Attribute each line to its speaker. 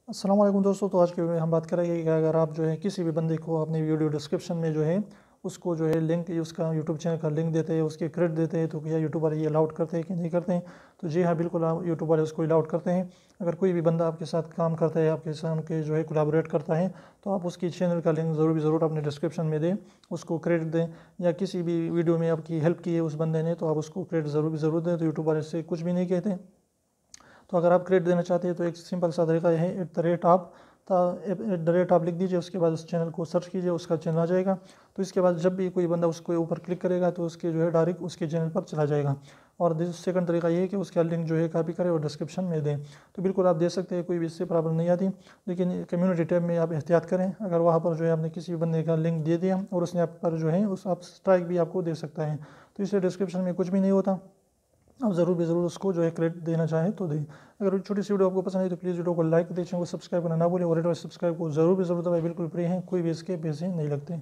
Speaker 1: अस्सलाम वालेकुम दोस्तों। तो आज के वीडियो में हम बात करेंगे कि अगर आप जो है किसी भी बंदे को अपनी वीडियो डिस्क्रिप्शन में जो है उसको जो है लिंक, उसका यूट्यूब चैनल का लिंक देते हैं, उसके क्रेडिट देते हैं, तो क्या यूट्यूब वाले ये अलाउड करते हैं कि नहीं करते हैं? तो जी हाँ, बिल्कुल आप यूट्यूब वाले उसको अलाउड करते हैं। अगर कोई भी बंदा आपके साथ काम करता है, आपके साथ के जो है कोलैबोरेट करता है, तो आप उसकी चैनल का लिंक ज़रूर अपने डिस्क्रिप्शन में दें, उसको क्रेडिट दें। या किसी भी वीडियो में आपकी हेल्प की है उस बंदे ने, तो आप उसको क्रेडिट ज़रूर दें, तो यूट्यूब वाले से कुछ भी नहीं कहते। तो अगर आप क्रेडिट देना चाहते हैं तो एक सिंपल सा तरीका है, @ आप लिख दीजिए, उसके बाद उस चैनल को सर्च कीजिए, उसका चैनल आ जाएगा। तो इसके बाद जब भी कोई बंदा उसके ऊपर क्लिक करेगा तो उसके जो है डायरेक्ट उसके चैनल पर चला जाएगा। और सेकंड तरीका ये है कि उसका लिंक जो है कॉपी करें और डिस्क्रिप्शन में दें। तो बिल्कुल आप दे सकते हैं, कोई भी इससे प्रॉब्लम नहीं आती। लेकिन कम्युनिटी टैब में आप एहतियात करें, अगर वहाँ पर जो है आपने किसी बंदे का लिंक दे दिया और उसने आप पर जो है उस आप स्ट्राइक भी आपको दे सकता है। तो इसलिए डिस्क्रिप्शन में कुछ भी नहीं होता। आप ज़रूर उसको जो है क्रेडिट देना चाहें तो दें। अगर छोटी सी वीडियो आपको पसंद आई तो प्लीज़ वीडियो को लाइक करें, चैनल को सब्सक्राइब करना ना भूलें और रेड वाले सब्सक्राइब को ज़रूर दबाएं, बिल्कुल फ्री हैं, कोई भी इसके पैसे नहीं लगते।